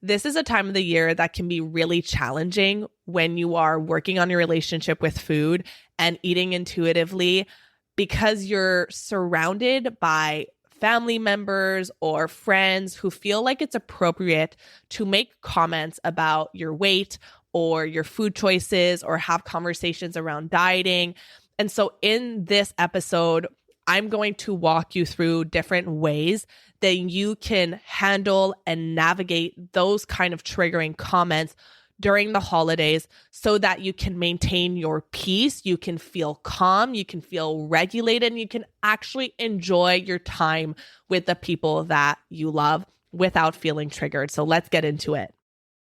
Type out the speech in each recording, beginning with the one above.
This is a time of the year that can be really challenging when you are working on your relationship with food and eating intuitively because you're surrounded by family members or friends who feel like it's appropriate to make comments about your weight or your food choices or have conversations around dieting. And so in this episode, I'm going to walk you through different ways that you can handle and navigate those kind of triggering comments during the holidays so that you can maintain your peace, you can feel calm, you can feel regulated, and you can actually enjoy your time with the people that you love without feeling triggered. So let's get into it.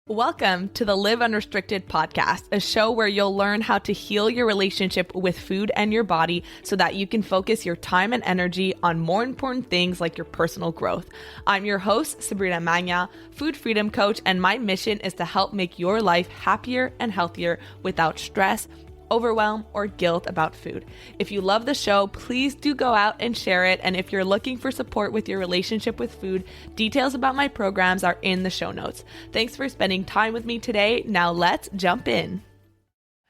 Welcome to the Live Unrestricted podcast, a show where you'll learn how to heal your relationship with food and your body so that you can focus your time and energy on more important things like your personal growth. I'm your host, Sabrina Magna, food freedom coach, and my mission is to help make your life happier and healthier without stress, overwhelm, or guilt about food. If you love the show, please do go out and share it. And if you're looking for support with your relationship with food, details about my programs are in the show notes. Thanks for spending time with me today. Now let's jump in.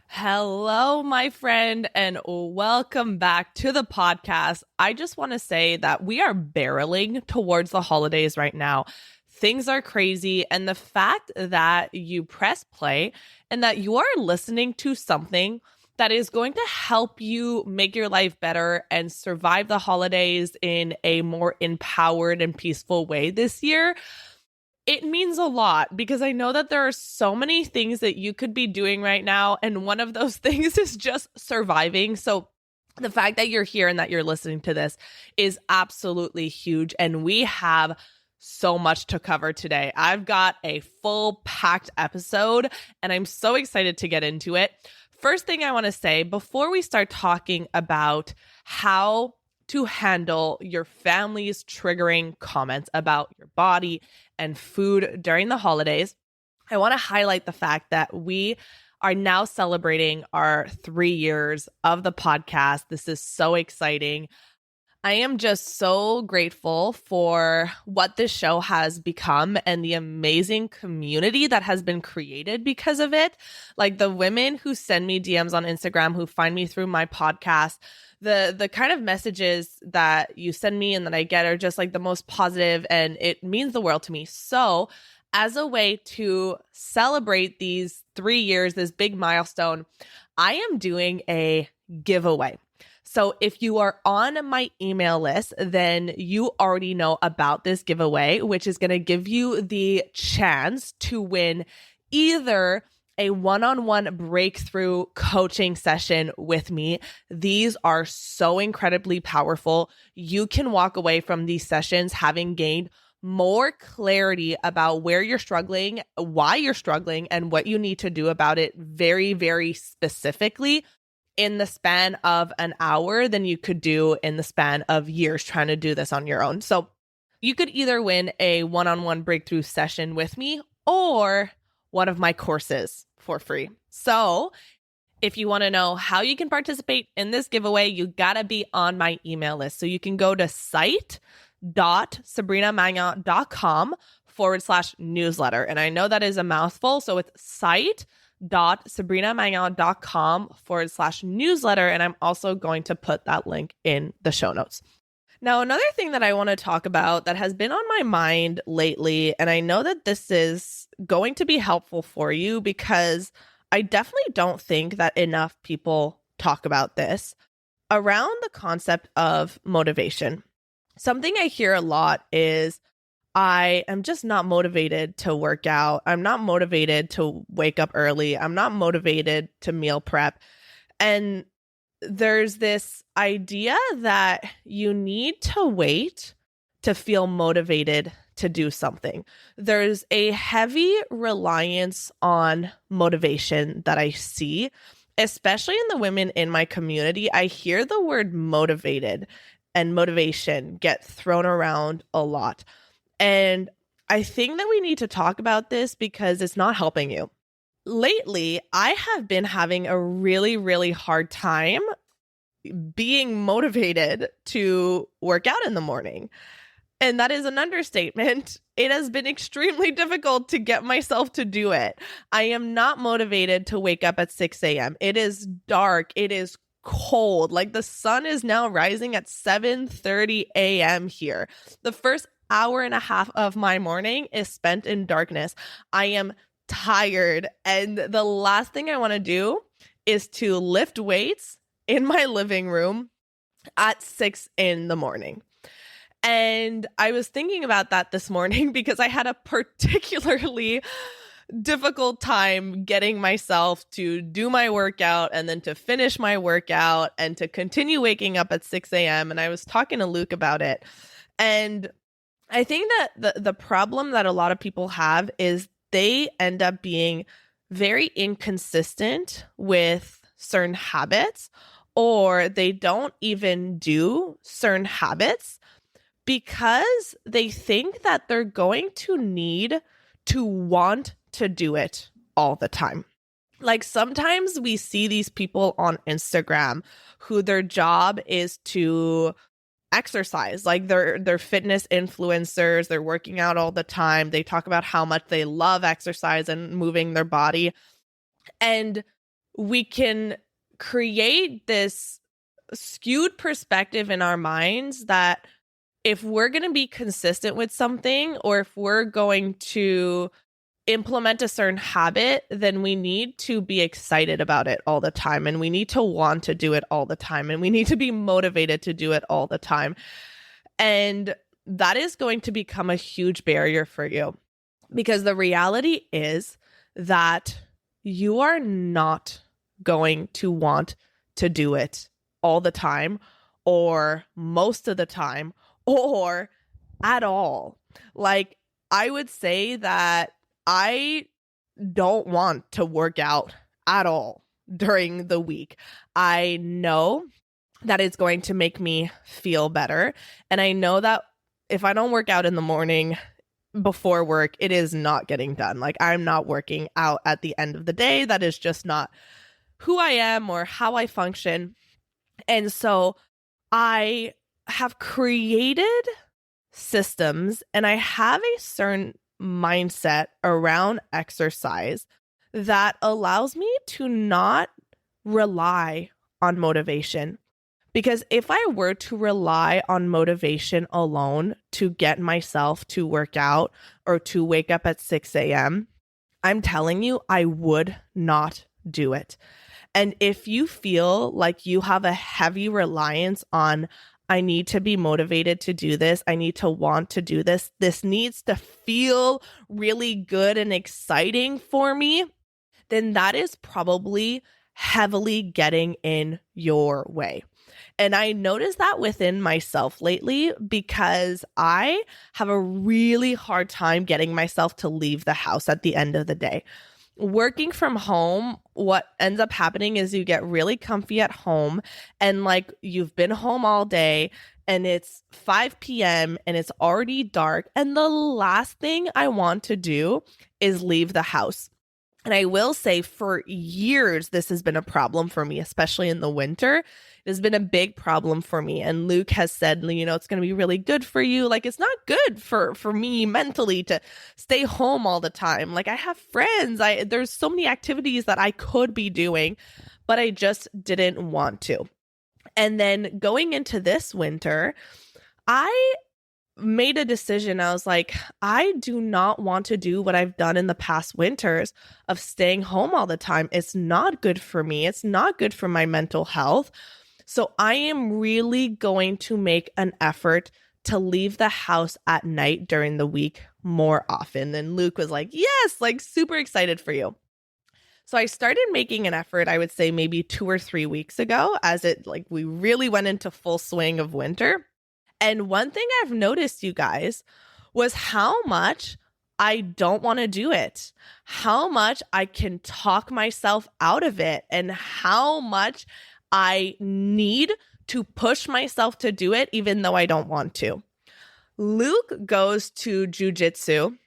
Hello, my friend, and welcome back to the podcast. I just want to say that we are barreling towards the holidays right now. Things are crazy, and the fact that you press play and that you are listening to something that is going to help you make your life better and survive the holidays in a more empowered and peaceful way this year, it means a lot because I know that there are so many things that you could be doing right now, and one of those things is just surviving. So the fact that you're here and that you're listening to this is absolutely huge, and we have so much to cover today. I've got a full packed episode and I'm so excited to get into it. First thing I want to say before we start talking about how to handle your family's triggering comments about your body and food during the holidays, I want to highlight the fact that we are now celebrating our 3 years of the podcast. This is so exciting. I am just so grateful for what this show has become and the amazing community that has been created because of it. Like the women who send me DMs on Instagram, who find me through my podcast, the kind of messages that you send me and that I get are just like the most positive, and it means the world to me. So as a way to celebrate these 3 years, this big milestone, I am doing a giveaway. So if you are on my email list, then you already know about this giveaway, which is going to give you the chance to win either a one-on-one breakthrough coaching session with me. These are so incredibly powerful. You can walk away from these sessions having gained more clarity about where you're struggling, why you're struggling, and what you need to do about it very, very specifically in the span of an hour than you could do in the span of years trying to do this on your own. So you could either win a one-on-one breakthrough session with me or one of my courses for free. So if you want to know how you can participate in this giveaway, you gotta be on my email list. So you can go to site.sabrinamagna.com/newsletter. And I know that is a mouthful. So it's site.sabrinamagna.com/newsletter. And I'm also going to put that link in the show notes. Now, another thing that I want to talk about that has been on my mind lately, and I know that this is going to be helpful for you because I definitely don't think that enough people talk about this, around the concept of motivation. Something I hear a lot is, I am just not motivated to work out. I'm not motivated to wake up early. I'm not motivated to meal prep. And there's this idea that you need to wait to feel motivated to do something. There's a heavy reliance on motivation that I see, especially in the women in my community. I hear the word motivated and motivation get thrown around a lot. And I think that we need to talk about this because it's not helping you. Lately, I have been having a really, really hard time being motivated to work out in the morning. And that is an understatement. It has been extremely difficult to get myself to do it. I am not motivated to wake up at 6 a.m. It is dark. It is cold. Like the sun is now rising at 7:30 a.m. here. The first hour and a half of my morning is spent in darkness. I am tired. And the last thing I want to do is to lift weights in my living room at 6 in the morning. And I was thinking about that this morning because I had a particularly difficult time getting myself to do my workout and then to finish my workout and to continue waking up at 6 a.m. And I was talking to Luke about it. And I think that the problem that a lot of people have is they end up being very inconsistent with certain habits, or they don't even do certain habits because they think that they're going to need to want to do it all the time. Like sometimes we see these people on Instagram who their job is to exercise, like they're fitness influencers, they're working out all the time. They talk about how much they love exercise and moving their body. And we can create this skewed perspective in our minds that if we're going to be consistent with something, or if we're going to implement a certain habit, then we need to be excited about it all the time. And we need to want to do it all the time. And we need to be motivated to do it all the time. And that is going to become a huge barrier for you, because the reality is that you are not going to want to do it all the time, or most of the time, or at all. Like, I would say that I don't want to work out at all during the week. I know that it's going to make me feel better. And I know that if I don't work out in the morning before work, it is not getting done. Like, I'm not working out at the end of the day. That is just not who I am or how I function. And so I have created systems, and I have a certain mindset around exercise that allows me to not rely on motivation. Because if I were to rely on motivation alone to get myself to work out or to wake up at 6 a.m., I'm telling you, I would not do it. And if you feel like you have a heavy reliance on, I need to be motivated to do this, I need to want to do this, this needs to feel really good and exciting for me, then that is probably heavily getting in your way. And I noticed that within myself lately, because I have a really hard time getting myself to leave the house at the end of the day. Working from home, what ends up happening is you get really comfy at home, and like you've been home all day and it's 5 p.m. and it's already dark. And the last thing I want to do is leave the house. And I will say, for years, this has been a problem for me, especially in the winter. It has been a big problem for me. And Luke has said, you know, it's going to be really good for you. Like, it's not good for me mentally to stay home all the time. Like, I have friends. There's so many activities that I could be doing, but I just didn't want to. And then going into this winter, I made a decision. I was like, I do not want to do what I've done in the past winters of staying home all the time. It's not good for me. It's not good for my mental health. So I am really going to make an effort to leave the house at night during the week more often. And Luke was like, yes, like super excited for you. So I started making an effort, I would say maybe 2 or 3 weeks ago, as we really went into full swing of winter. And one thing I've noticed, you guys, was how much I don't want to do it, how much I can talk myself out of it, and how much I need to push myself to do it, even though I don't want to. Luke goes to jujitsu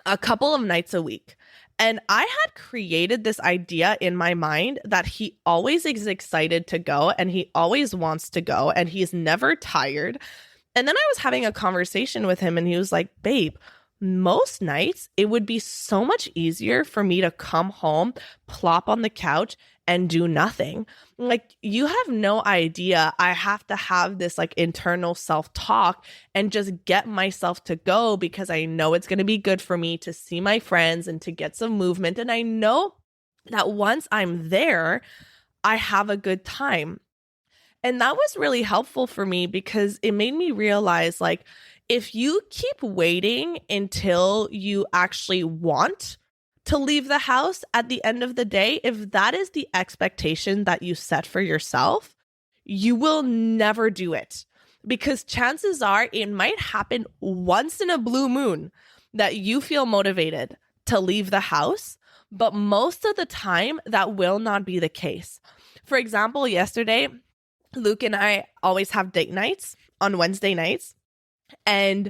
a couple of nights a week. And I had created this idea in my mind that he always is excited to go, and he always wants to go, and he's never tired. And then I was having a conversation with him and he was like, babe, most nights it would be so much easier for me to come home, plop on the couch, and do nothing. Like, you have no idea. I have to have this like internal self-talk and just get myself to go because I know it's going to be good for me to see my friends and to get some movement. And I know that once I'm there, I have a good time. And that was really helpful for me because it made me realize, like, if you keep waiting until you actually want to leave the house at the end of the day, if that is the expectation that you set for yourself, you will never do it. Because chances are it might happen once in a blue moon that you feel motivated to leave the house, but most of the time that will not be the case. For example, yesterday, Luke and I always have date nights on Wednesday nights, and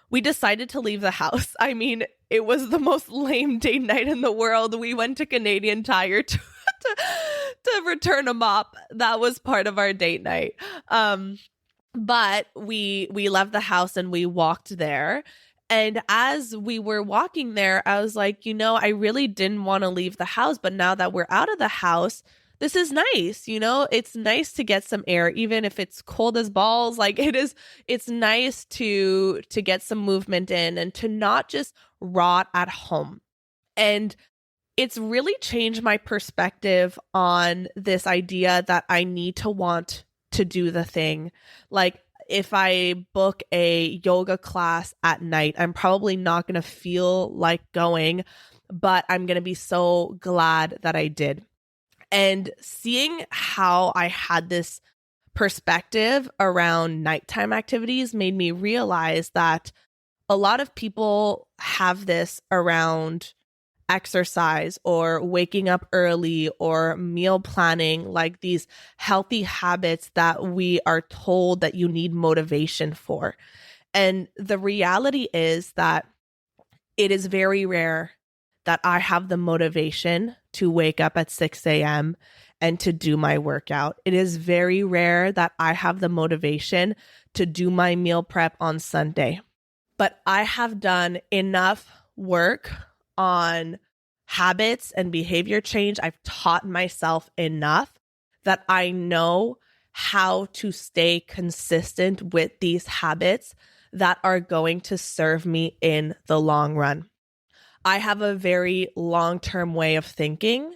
we decided to leave the house. I mean, it was the most lame date night in the world. We went to Canadian Tire to return a mop. That was part of our date night. But we left the house and we walked there. And as we were walking there, I was like, I really didn't want to leave the house. But now that we're out of the house, this is nice. It's nice to get some air, even if it's cold as balls. Like, it's nice to get some movement in and to not just rot at home. And it's really changed my perspective on this idea that I need to want to do the thing. Like, if I book a yoga class at night, I'm probably not going to feel like going, but I'm going to be so glad that I did. And seeing how I had this perspective around nighttime activities made me realize that a lot of people have this around exercise or waking up early or meal planning, like these healthy habits that we are told that you need motivation for. And the reality is that it is very rare that I have the motivation to wake up at 6 a.m. and to do my workout. It is very rare that I have the motivation to do my meal prep on Sunday. But I have done enough work on habits and behavior change. I've taught myself enough that I know how to stay consistent with these habits that are going to serve me in the long run. I have a very long-term way of thinking,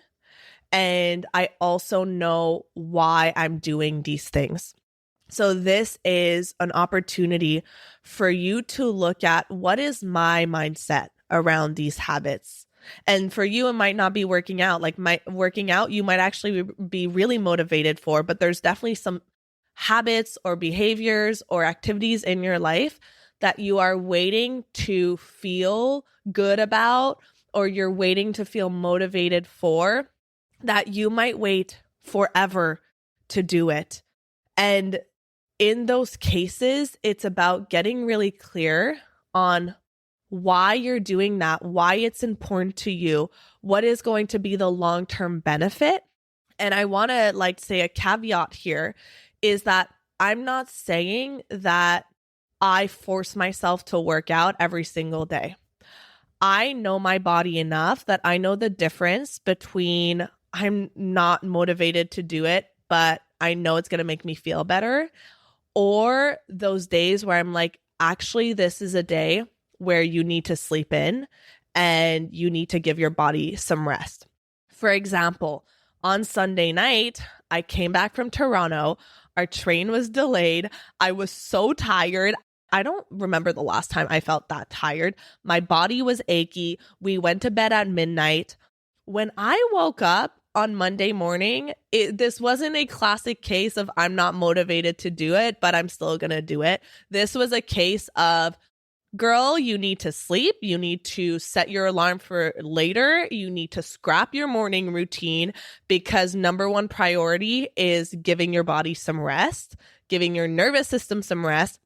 and I also know why I'm doing these things. So this is an opportunity for you to look at, what is my mindset around these habits? And for you, it might not be working out. Like, working out, you might actually be really motivated for, but there's definitely some habits or behaviors or activities in your life that you are waiting to feel good about, or you're waiting to feel motivated for, that you might wait forever to do it. And in those cases, it's about getting really clear on why you're doing that, why it's important to you, what is going to be the long-term benefit. And I want to say a caveat here is that I'm not saying that I force myself to work out every single day. I know my body enough that I know the difference between I'm not motivated to do it, but I know it's going to make me feel better, or those days where I'm like, actually, this is a day where you need to sleep in and you need to give your body some rest. For example, on Sunday night, I came back from Toronto. Our train was delayed. I was so tired. I don't remember the last time I felt that tired. My body was achy. We went to bed at midnight. When I woke up on Monday morning, this wasn't a classic case of I'm not motivated to do it, but I'm still going to do it. This was a case of, girl, you need to sleep. You need to set your alarm for later. You need to scrap your morning routine, because number one priority is giving your body some rest, giving your nervous system some rest,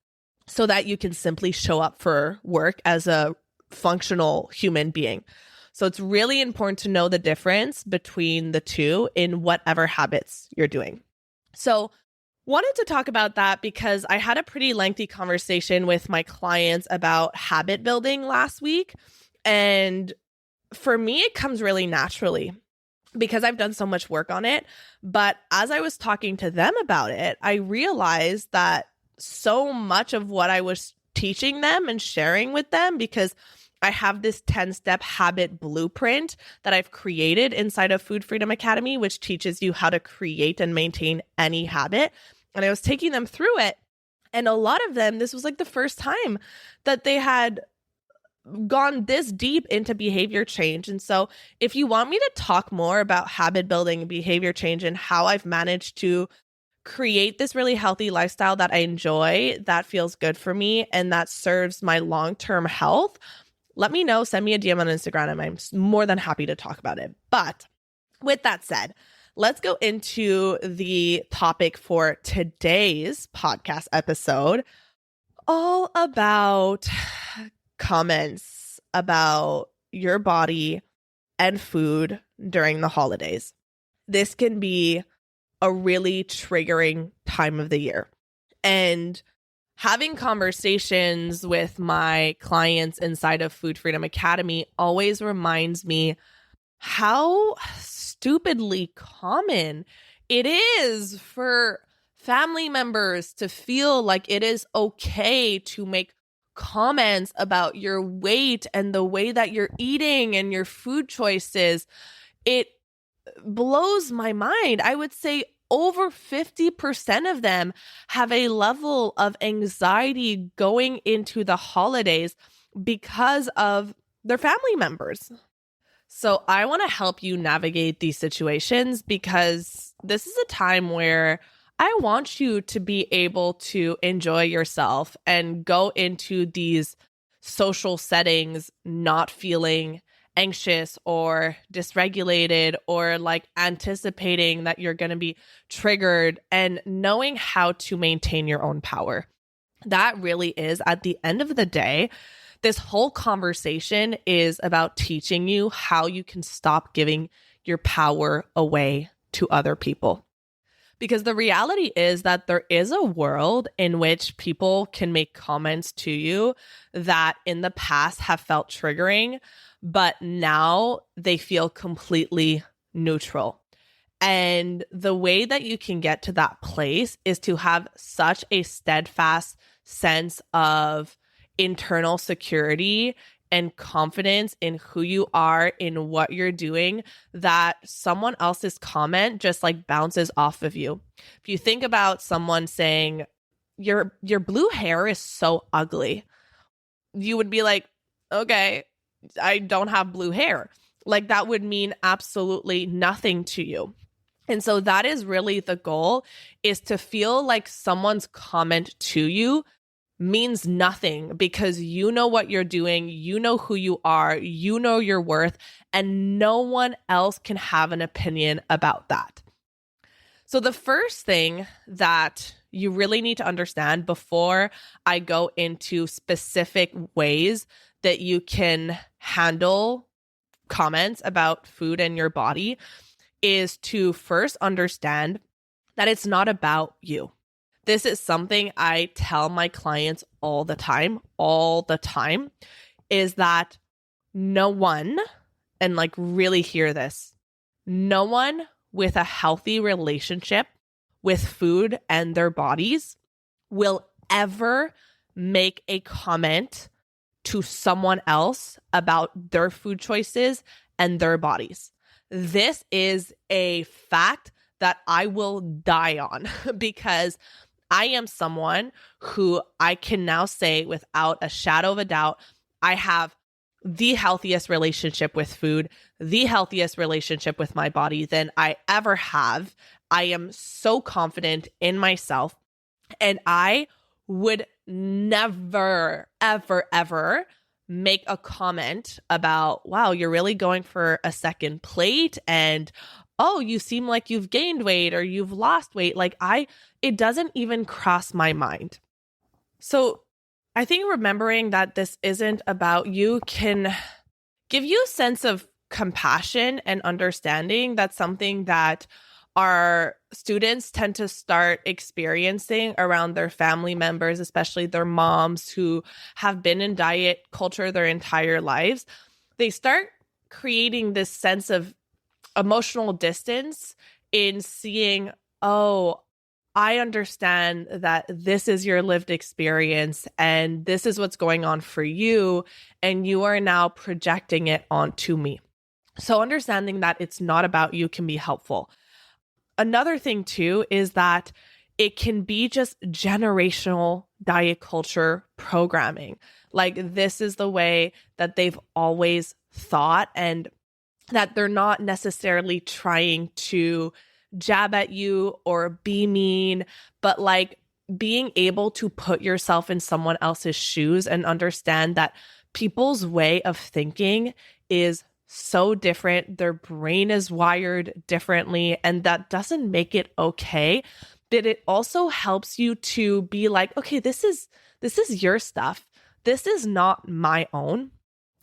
so that you can simply show up for work as a functional human being. So it's really important to know the difference between the two in whatever habits you're doing. So Wanted to talk about that because I had a pretty lengthy conversation with my clients about habit building last week. And for me, it comes really naturally because I've done so much work on it. But as I was talking to them about it, I realized that so much of what I was teaching them and sharing with them, because I have this 10-step habit blueprint that I've created inside of Food Freedom Academy, which teaches you how to create and maintain any habit. And I was taking them through it. And a lot of them, this was like the first time that they had gone this deep into behavior change. And so if you want me to talk more about habit building and behavior change and how I've managed to create this really healthy lifestyle that I enjoy, that feels good for me, and that serves my long-term health, let me know. Send me a DM on Instagram and I'm more than happy to talk about it. But with that said, let's go into the topic for today's podcast episode, all about comments about your body and food during the holidays. This can be a really triggering time of the year. And having conversations with my clients inside of Food Freedom Academy always reminds me how stupidly common it is for family members to feel like it is okay to make comments about your weight and the way that you're eating and your food choices. It blows my mind. I would say over 50% of them have a level of anxiety going into the holidays because of their family members. So I want to help you navigate these situations because this is a time where I want you to be able to enjoy yourself and go into these social settings not feeling anxious or dysregulated or like anticipating that you're going to be triggered, and knowing how to maintain your own power. That really is, at the end of the day, this whole conversation is about teaching you how you can stop giving your power away to other people. Because the reality is that there is a world in which people can make comments to you that in the past have felt triggering, but now they feel completely neutral. And the way that you can get to that place is to have such a steadfast sense of internal security and confidence in who you are, in what you're doing, that someone else's comment just like bounces off of you. If you think about someone saying, your blue hair is so ugly, you would be like, okay, I don't have blue hair. Like that would mean absolutely nothing to you. And so that is really the goal, is to feel like someone's comment to you means nothing because you know what you're doing, you know who you are, you know your worth, and no one else can have an opinion about that. So the first thing that you really need to understand before I go into specific ways that you can handle comments about food and your body is to first understand that it's not about you. This is something I tell my clients all the time, is that no one, and like really hear this, no one with a healthy relationship with food and their bodies will ever make a comment to someone else about their food choices and their bodies. This is a fact that I will die on because I am someone who I can now say without a shadow of a doubt, I have the healthiest relationship with food, the healthiest relationship with my body than I ever have. I am so confident in myself, and I would never, ever, ever make a comment about, wow, you're really going for a second plate, and oh, you seem like you've gained weight or you've lost weight. It doesn't even cross my mind. So I think remembering that this isn't about you can give you a sense of compassion and understanding. That's something that our students tend to start experiencing around their family members, especially their moms who have been in diet culture their entire lives. They start creating this sense of emotional distance in seeing, oh, I understand that this is your lived experience and this is what's going on for you, and you are now projecting it onto me. So understanding that it's not about you can be helpful. Another thing too is that it can be just generational diet culture programming. Like this is the way that they've always thought, and that they're not necessarily trying to jab at you or be mean, but like being able to put yourself in someone else's shoes and understand that people's way of thinking is so different. Their brain is wired differently, and that doesn't make it okay. But it also helps you to be like, okay, this is your stuff. This is not my own.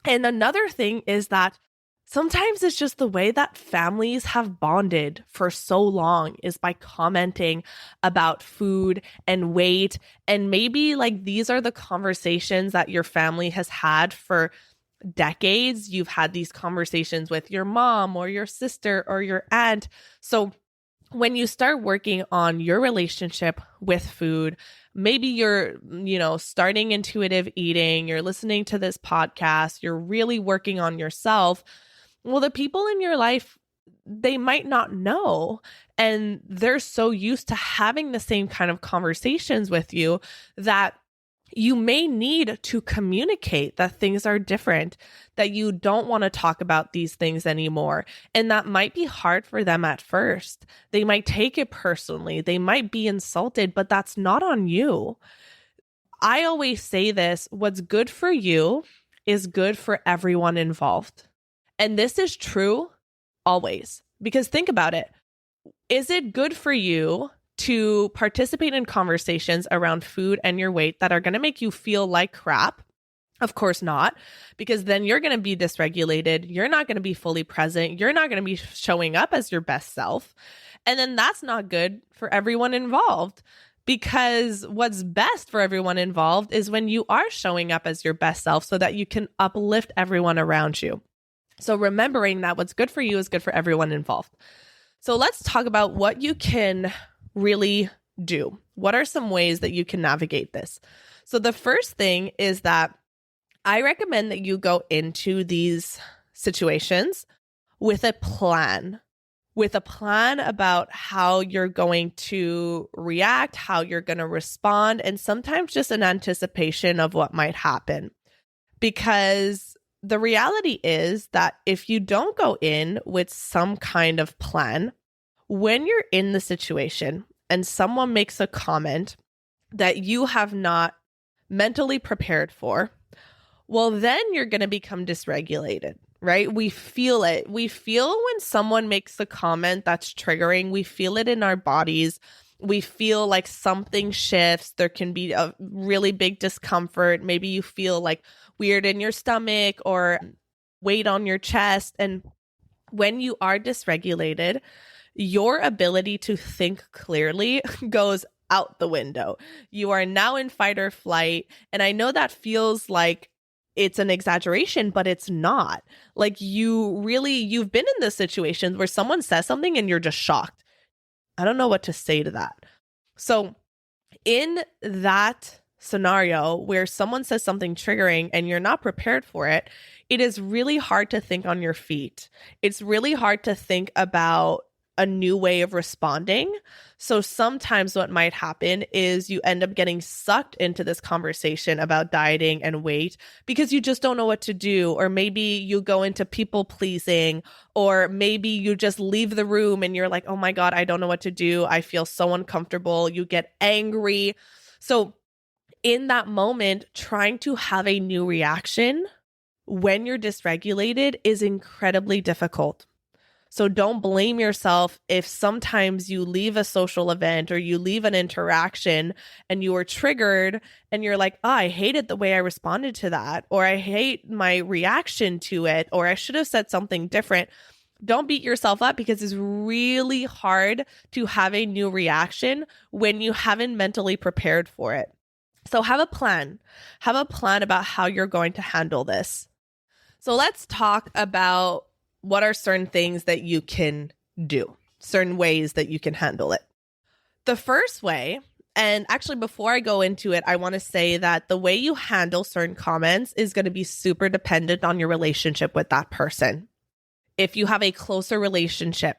And another thing is that sometimes it's just the way that families have bonded for so long is by commenting about food and weight. And maybe like these are the conversations that your family has had for decades. You've had these conversations with your mom or your sister or your aunt. So when you start working on your relationship with food, maybe you're, starting intuitive eating, you're listening to this podcast, you're really working on yourself. Well, the people in your life, they might not know, and they're so used to having the same kind of conversations with you that you may need to communicate that things are different, that you don't want to talk about these things anymore. And that might be hard for them at first. They might take it personally. They might be insulted, but that's not on you. I always say this, what's good for you is good for everyone involved. And this is true always, because think about it. Is it good for you to participate in conversations around food and your weight that are going to make you feel like crap? Of course not, because then you're going to be dysregulated. You're not going to be fully present. You're not going to be showing up as your best self. And then that's not good for everyone involved, because what's best for everyone involved is when you are showing up as your best self so that you can uplift everyone around you. So remembering that what's good for you is good for everyone involved. So let's talk about what you can really do. What are some ways that you can navigate this? So the first thing is that I recommend that you go into these situations with a plan about how you're going to react, how you're going to respond, and sometimes just an anticipation of what might happen. Because the reality is that if you don't go in with some kind of plan, when you're in the situation and someone makes a comment that you have not mentally prepared for, well, then you're going to become dysregulated, right? We feel it. We feel when someone makes a comment that's triggering, we feel it in our bodies. We feel like something shifts. There can be a really big discomfort. Maybe you feel like weird in your stomach or weight on your chest. And when you are dysregulated, your ability to think clearly goes out the window. You are now in fight or flight. And I know that feels like it's an exaggeration, but it's not. Like you've been in this situation where someone says something and you're just shocked. I don't know what to say to that. So in that scenario where someone says something triggering and you're not prepared for it, it is really hard to think on your feet. It's really hard to think about a new way of responding. So sometimes what might happen is you end up getting sucked into this conversation about dieting and weight because you just don't know what to do. Or maybe you go into people pleasing, or maybe you just leave the room and you're like, oh my God, I don't know what to do. I feel so uncomfortable. You get angry. So in that moment, trying to have a new reaction when you're dysregulated is incredibly difficult. So don't blame yourself if sometimes you leave a social event or you leave an interaction and you are triggered and you're like, oh, I hated the way I responded to that, or I hate my reaction to it, or I should have said something different. Don't beat yourself up because it's really hard to have a new reaction when you haven't mentally prepared for it. So have a plan. Have a plan about how you're going to handle this. So let's talk about what are certain things that you can do, certain ways that you can handle it. The first way, and actually before I go into it, I want to say that the way you handle certain comments is going to be super dependent on your relationship with that person. If you have a closer relationship,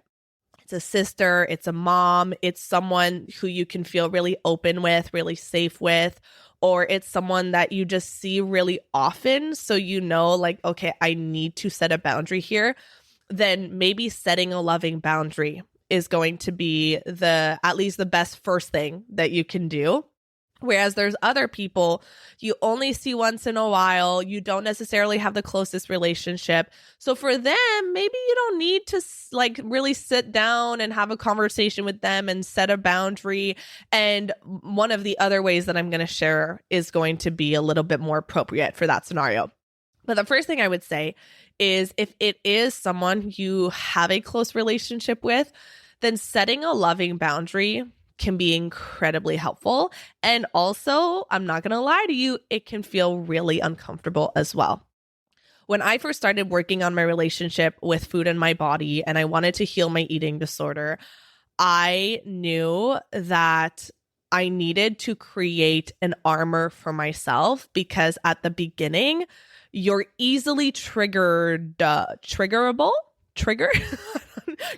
it's a sister, it's a mom, it's someone who you can feel really open with, really safe with, or it's someone that you just see really often. So you know, like, okay, I need to set a boundary here. Then maybe setting a loving boundary is going to be at least the best first thing that you can do. Whereas there's other people you only see once in a while, you don't necessarily have the closest relationship. So for them, maybe you don't need to like really sit down and have a conversation with them and set a boundary. And one of the other ways that I'm going to share is going to be a little bit more appropriate for that scenario. But the first thing I would say is if it is someone you have a close relationship with, then setting a loving boundary can be incredibly helpful. And also, I'm not going to lie to you, it can feel really uncomfortable as well. When I first started working on my relationship with food and my body, and I wanted to heal my eating disorder, I knew that I needed to create an armor for myself because at the beginning, you're easily triggerable.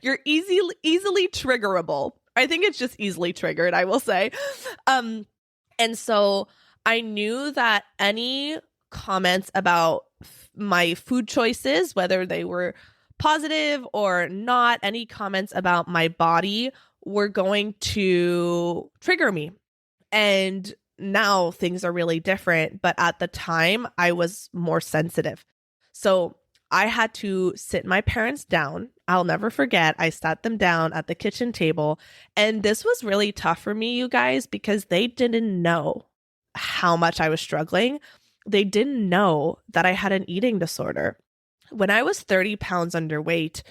You're easily triggerable. I think it's just easily triggered, I will say. And so I knew that any comments about my food choices, whether they were positive or not, any comments about my body were going to trigger me. And now things are really different. But at the time, I was more sensitive. So I had to sit my parents down. I'll never forget. I sat them down at the kitchen table. And this was really tough for me, you guys, because they didn't know how much I was struggling. They didn't know that I had an eating disorder. When I was 30 pounds underweight,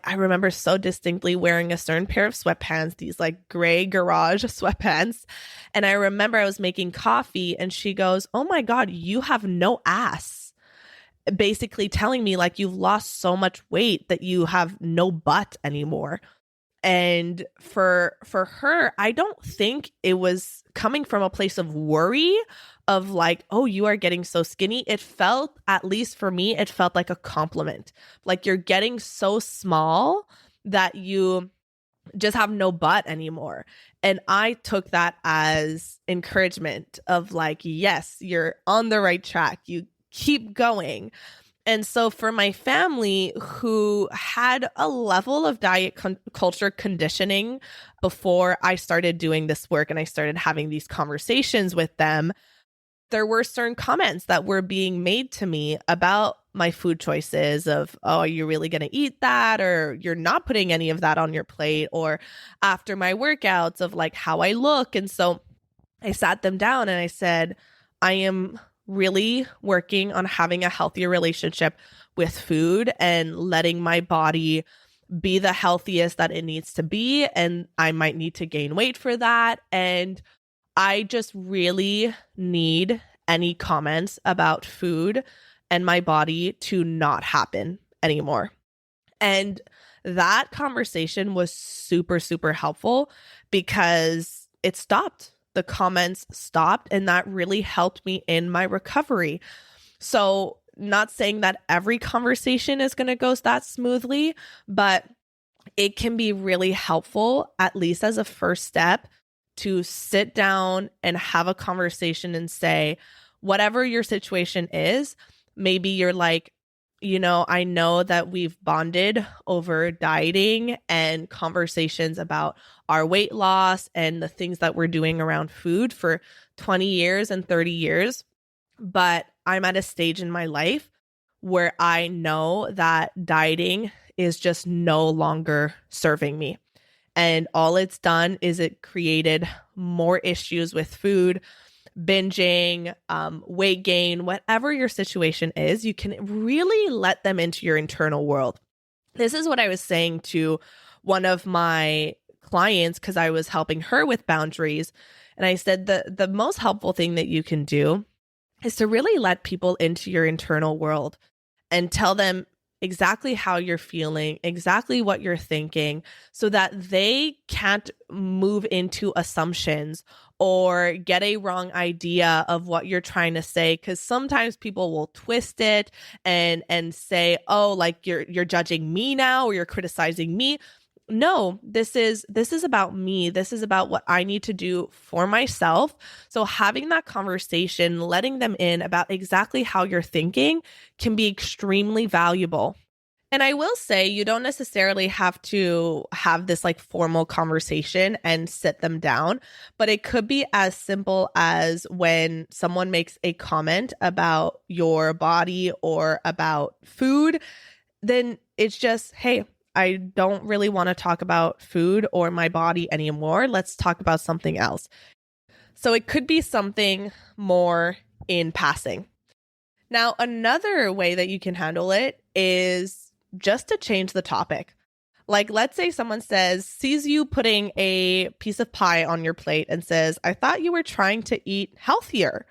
I remember so distinctly wearing a certain pair of sweatpants, these like gray garage sweatpants. And I remember I was making coffee and she goes, "Oh my God, you have no ass." Basically telling me like you've lost so much weight that you have no butt anymore. And for her, I don't think it was coming from a place of worry of like, oh, you are getting so skinny. It felt, at least for me, it felt like a compliment. Like you're getting so small that you just have no butt anymore. And I took that as encouragement of like, yes, you're on the right track. You keep going. And so for my family who had a level of diet culture conditioning before I started doing this work and I started having these conversations with them, there were certain comments that were being made to me about my food choices of, oh, are you really going to eat that? Or you're not putting any of that on your plate, or after my workouts of like how I look. And so I sat them down and I said, I am really working on having a healthier relationship with food and letting my body be the healthiest that it needs to be. And I might need to gain weight for that. And I just really need any comments about food and my body to not happen anymore. And that conversation was super, super helpful because it stopped. The comments stopped, and that really helped me in my recovery. So not saying that every conversation is going to go that smoothly, but it can be really helpful, at least as a first step, to sit down and have a conversation and say, whatever your situation is, maybe you're like, you know, I know that we've bonded over dieting and conversations about our weight loss and the things that we're doing around food for 20 years and 30 years. But I'm at a stage in my life where I know that dieting is just no longer serving me. And all it's done is it created more issues with food, binging, weight gain, whatever your situation is, you can really let them into your internal world. This is what I was saying to one of my clients because I was helping her with boundaries. And I said the most helpful thing that you can do is to really let people into your internal world and tell them exactly how you're feeling, exactly what you're thinking, so that they can't move into assumptions or get a wrong idea of what you're trying to say. Because sometimes people will twist it and say, oh, like you're judging me now, or you're criticizing me. No, this is about me. This is about what I need to do for myself. So having that conversation, letting them in about exactly how you're thinking can be extremely valuable. And I will say, you don't necessarily have to have this like formal conversation and sit them down, but it could be as simple as when someone makes a comment about your body or about food, then it's just, hey, I don't really want to talk about food or my body anymore. Let's talk about something else. So it could be something more in passing. Now, another way that you can handle it is just to change the topic. Like, let's say someone sees you putting a piece of pie on your plate and says, I thought you were trying to eat healthier.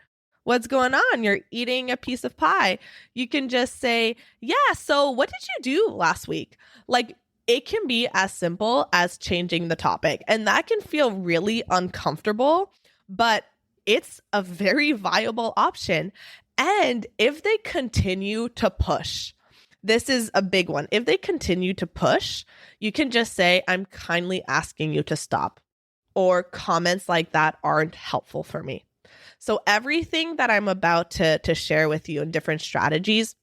What's going on? You're eating a piece of pie. You can just say, yeah, so what did you do last week? Like, it can be as simple as changing the topic. And that can feel really uncomfortable, but it's a very viable option. And if they continue to push, this is a big one. If they continue to push, you can just say, I'm kindly asking you to stop. Or comments like that aren't helpful for me. So everything that I'm about to share with you in different strategies,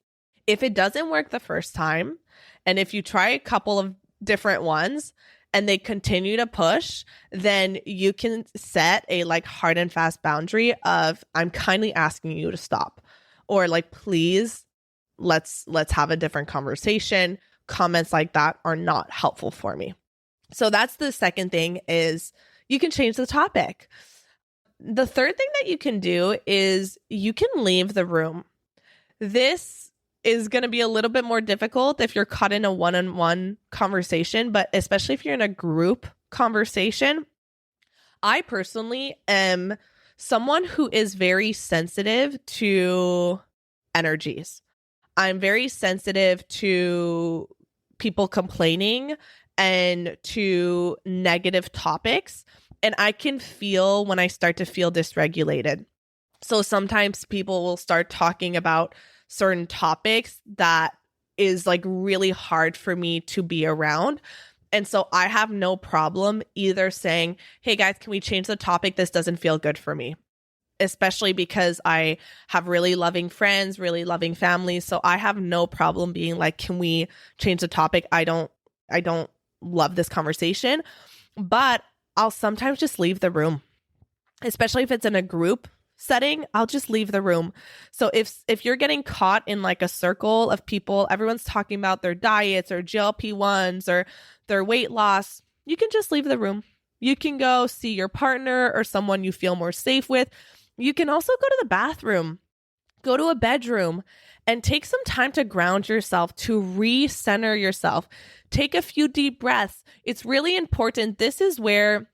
if it doesn't work the first time, and if you try a couple of different ones and they continue to push, then you can set a like hard and fast boundary of, I'm kindly asking you to stop. Or like, please, let's have a different conversation. Comments like that are not helpful for me. So that's the second thing, is you can change the topic. The third thing that you can do is you can leave the room. This is going to be a little bit more difficult if you're caught in a one-on-one conversation, but especially if you're in a group conversation. I personally am someone who is very sensitive to energies. I'm very sensitive to people complaining and to negative topics. And I can feel when I start to feel dysregulated. So sometimes people will start talking about certain topics that is like really hard for me to be around. And so I have no problem either saying, hey guys, can we change the topic? This doesn't feel good for me. Especially because I have really loving friends, really loving families. So I have no problem being like, can we change the topic? I don't love this conversation. But I'll sometimes just leave the room, especially if it's in a group setting. I'll just leave the room. So if you're getting caught in like a circle of people, everyone's talking about their diets or GLP-1s or their weight loss, you can just leave the room. You can go see your partner or someone you feel more safe with. You can also go to the bathroom, go to a bedroom, and take some time to ground yourself, to recenter yourself. Take a few deep breaths. It's really important. This is where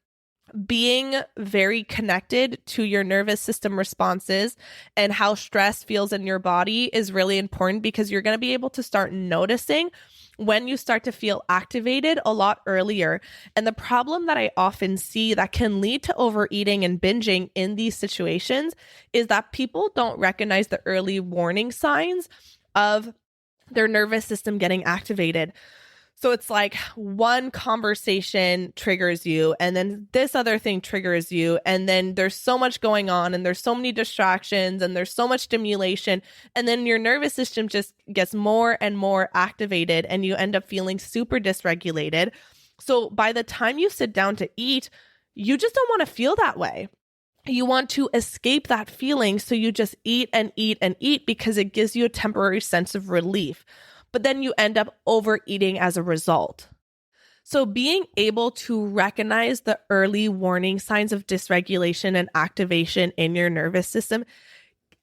being very connected to your nervous system responses and how stress feels in your body is really important, because you're going to be able to start noticing when you start to feel activated a lot earlier. And the problem that I often see that can lead to overeating and binging in these situations is that people don't recognize the early warning signs of their nervous system getting activated. So it's like one conversation triggers you, and then this other thing triggers you, and then there's so much going on, and there's so many distractions, and there's so much stimulation, and then your nervous system just gets more and more activated, and you end up feeling super dysregulated. So by the time you sit down to eat, you just don't want to feel that way. You want to escape that feeling, so you just eat and eat and eat because it gives you a temporary sense of relief. But then you end up overeating as a result. So being able to recognize the early warning signs of dysregulation and activation in your nervous system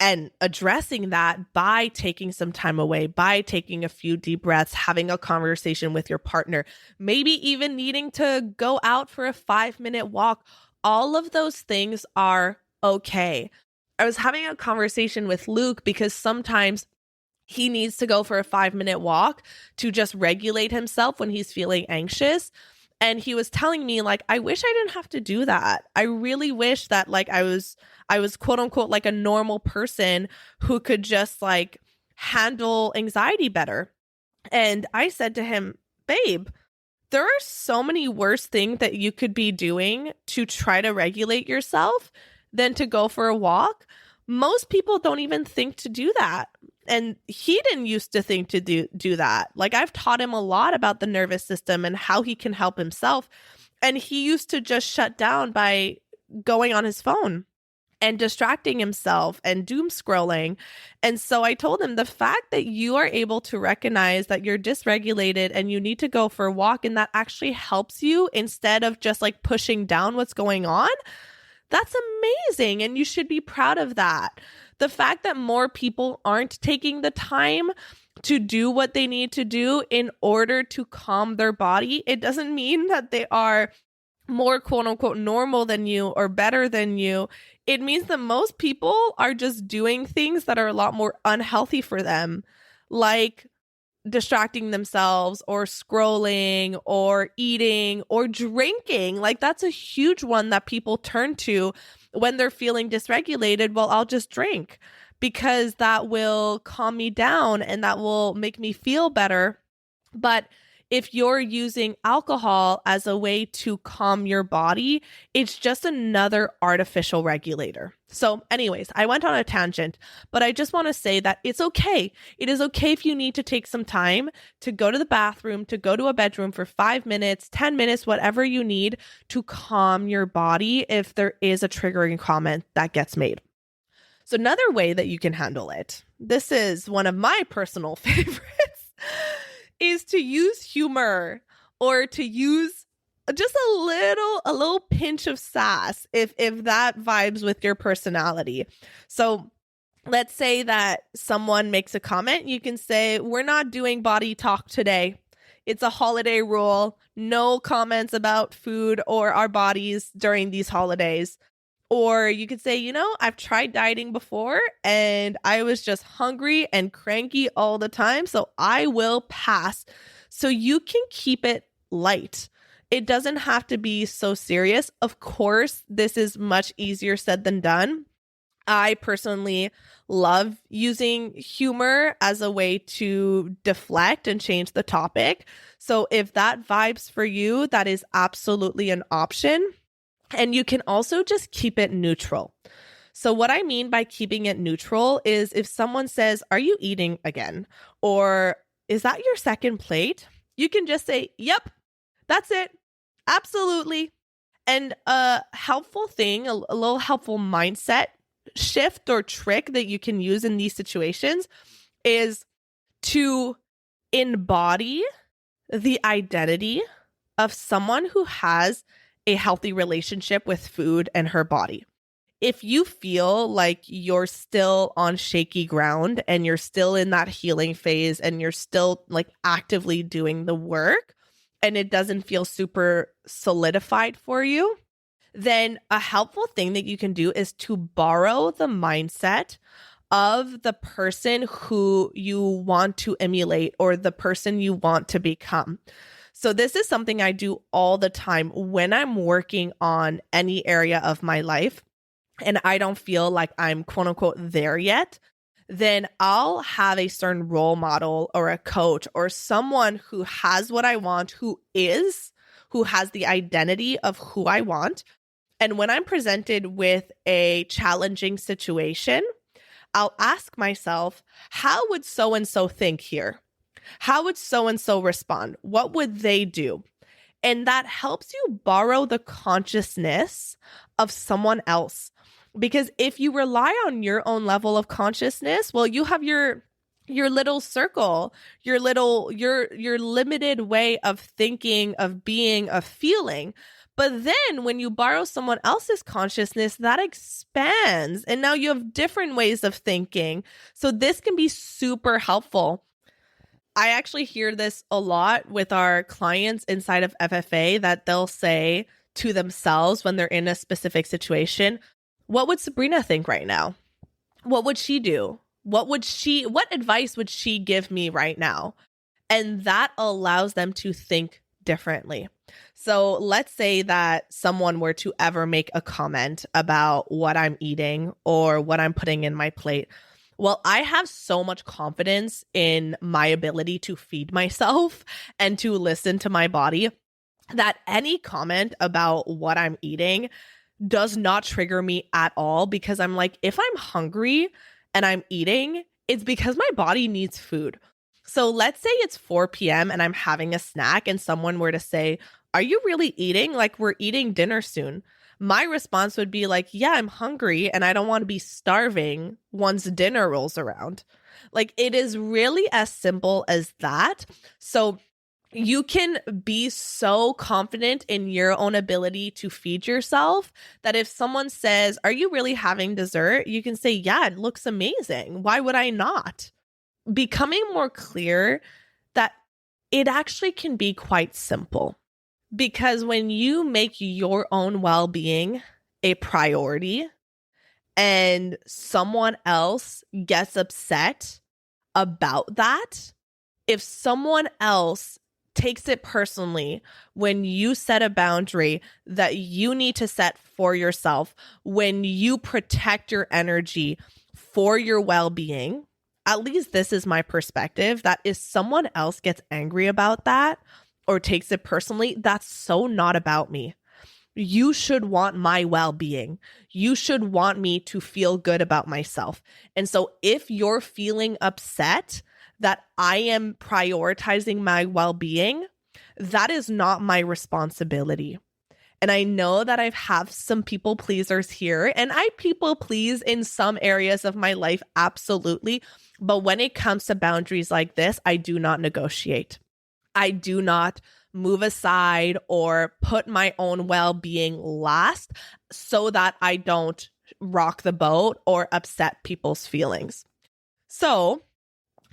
And addressing that by taking some time away, by taking a few deep breaths, having a conversation with your partner, maybe even needing to go out for a 5-minute walk. All of those things are okay. I was having a conversation with Luke because sometimes he needs to go for a 5-minute walk to just regulate himself when he's feeling anxious. And he was telling me, like, I wish I didn't have to do that. I really wish that, like, I was quote unquote like a normal person who could just like handle anxiety better. And I said to him, babe, there are so many worse things that you could be doing to try to regulate yourself than to go for a walk. Most people don't even think to do that. And he didn't used to think to do that. Like, I've taught him a lot about the nervous system and how he can help himself. And he used to just shut down by going on his phone and distracting himself and doom scrolling. And so I told him, the fact that you are able to recognize that you're dysregulated and you need to go for a walk, and that actually helps you instead of just like pushing down what's going on, that's amazing. And you should be proud of that. The fact that more people aren't taking the time to do what they need to do in order to calm their body, it doesn't mean that they are more quote unquote normal than you or better than you. It means that most people are just doing things that are a lot more unhealthy for them, like distracting themselves or scrolling or eating or drinking. Like, that's a huge one that people turn to when they're feeling dysregulated. Well, I'll just drink because that will calm me down and that will make me feel better. But if you're using alcohol as a way to calm your body, it's just another artificial regulator. So anyways, I went on a tangent, but I just want to say that it's okay. It is okay if you need to take some time to go to the bathroom, to go to a bedroom for 5 minutes, 10 minutes, whatever you need to calm your body if there is a triggering comment that gets made. So another way that you can handle it, this is one of my personal favorites, is to use humor or to use just a little pinch of sass if that vibes with your personality. So let's say that someone makes a comment, you can say, we're not doing body talk today. It's a holiday rule. No comments about food or our bodies during these holidays. Or you could say, you know, I've tried dieting before and I was just hungry and cranky all the time, so I will pass. So you can keep it light. It doesn't have to be so serious. Of course, this is much easier said than done. I personally love using humor as a way to deflect and change the topic. So if that vibes for you, that is absolutely an option. And you can also just keep it neutral. So what I mean by keeping it neutral is if someone says, are you eating again? Or is that your second plate? You can just say, yep, that's it. Absolutely. And a helpful thing, a little helpful mindset shift or trick that you can use in these situations is to embody the identity of someone who has a healthy relationship with food and her body. If you feel like you're still on shaky ground and you're still in that healing phase and you're still like actively doing the work and it doesn't feel super solidified for you, then a helpful thing that you can do is to borrow the mindset of the person who you want to emulate or the person you want to become. So this is something I do all the time when I'm working on any area of my life and I don't feel like I'm quote unquote there yet. Then I'll have a certain role model or a coach or someone who has what I want, who has the identity of who I want. And when I'm presented with a challenging situation, I'll ask myself, how would so-and-so think here? How would so-and-so respond? What would they do? And that helps you borrow the consciousness of someone else. Because if you rely on your own level of consciousness, well, you have your little circle, your limited way of thinking, of being, of feeling. But then when you borrow someone else's consciousness, that expands. And now you have different ways of thinking. So this can be super helpful. I actually hear this a lot with our clients inside of FFA, that they'll say to themselves when they're in a specific situation, what would Sabrina think right now? What would she do? What advice would she give me right now? And that allows them to think differently. So let's say that someone were to ever make a comment about what I'm eating or what I'm putting in my plate. Well, I have so much confidence in my ability to feed myself and to listen to my body that any comment about what I'm eating does not trigger me at all, because I'm like, if I'm hungry and I'm eating, it's because my body needs food. So let's say it's 4 p.m. and I'm having a snack and someone were to say, are you really eating? Like, we're eating dinner soon. My response would be like, yeah, I'm hungry and I don't want to be starving once dinner rolls around. Like, it is really as simple as that. So you can be so confident in your own ability to feed yourself that if someone says, are you really having dessert? You can say, yeah, it looks amazing. Why would I not? Becoming more clear that it actually can be quite simple. Because when you make your own well-being a priority and someone else gets upset about that, if someone else takes it personally when you set a boundary that you need to set for yourself, when you protect your energy for your well-being, at least this is my perspective, that if someone else gets angry about that or takes it personally, that's so not about me. You should want my well-being. You should want me to feel good about myself. And so if you're feeling upset that I am prioritizing my well-being, that is not my responsibility. And I know that I have some people pleasers here, and I people please in some areas of my life, absolutely. But when it comes to boundaries like this, I do not negotiate. I do not move aside or put my own well-being last so that I don't rock the boat or upset people's feelings. So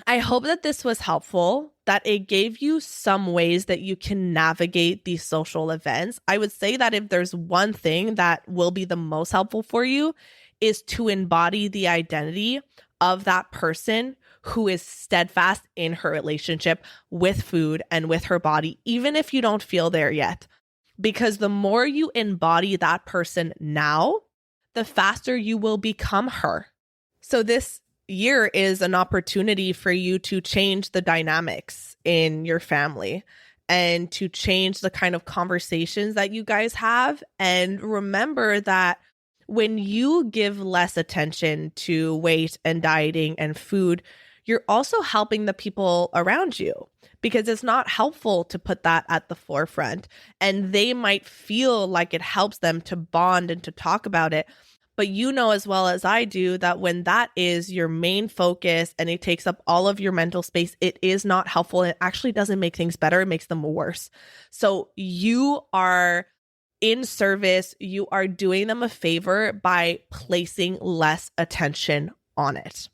I hope that this was helpful, that it gave you some ways that you can navigate these social events. I would say that if there's one thing that will be the most helpful for you is to embody the identity of that person who is steadfast in her relationship with food and with her body, even if you don't feel there yet. Because the more you embody that person now, the faster you will become her. So this year is an opportunity for you to change the dynamics in your family and to change the kind of conversations that you guys have. And remember that when you give less attention to weight and dieting and food, you're also helping the people around you, because it's not helpful to put that at the forefront. And they might feel like it helps them to bond and to talk about it. But you know as well as I do that when that is your main focus and it takes up all of your mental space, it is not helpful. It actually doesn't make things better. It makes them worse. So you are in service. You are doing them a favor by placing less attention on it.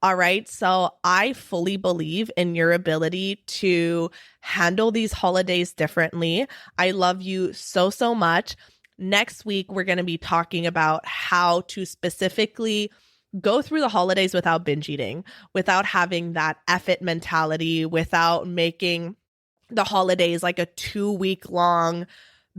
All right. So I fully believe in your ability to handle these holidays differently. I love you so, so much. Next week, we're going to be talking about how to specifically go through the holidays without binge eating, without having that F-it mentality, without making the holidays like a 2-week-long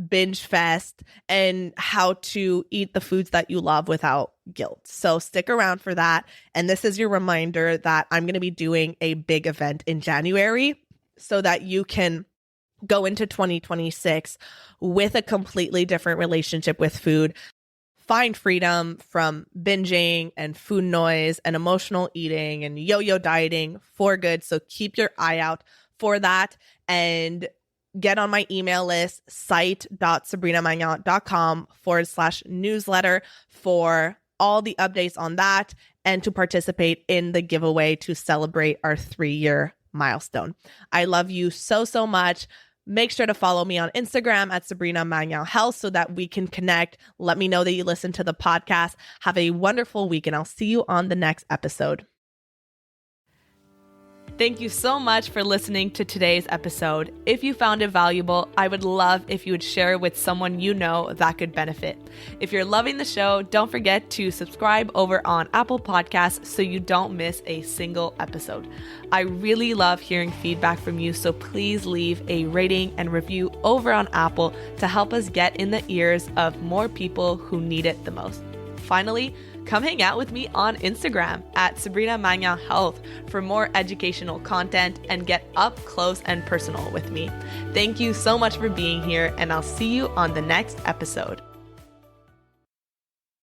binge fest, and how to eat the foods that you love without guilt. So stick around for that. And this is your reminder that I'm going to be doing a big event in January so that you can go into 2026 with a completely different relationship with food. Find freedom from binging and food noise and emotional eating and yo-yo dieting for good. So keep your eye out for that and get on my email list, site.sabrinamagnan.com/newsletter for all the updates on that and to participate in the giveaway to celebrate our 3-year milestone. I love you so, so much. Make sure to follow me on Instagram at Sabrina Magnan Health so that we can connect. Let me know that you listen to the podcast. Have a wonderful week, and I'll see you on the next episode. Thank you so much for listening to today's episode. If you found it valuable, I would love if you would share it with someone you know that could benefit. If you're loving the show, don't forget to subscribe over on Apple Podcasts so you don't miss a single episode. I really love hearing feedback from you, so please leave a rating and review over on Apple to help us get in the ears of more people who need it the most. Finally, come hang out with me on Instagram at Sabrina Magnan Health for more educational content and get up close and personal with me. Thank you so much for being here, and I'll see you on the next episode.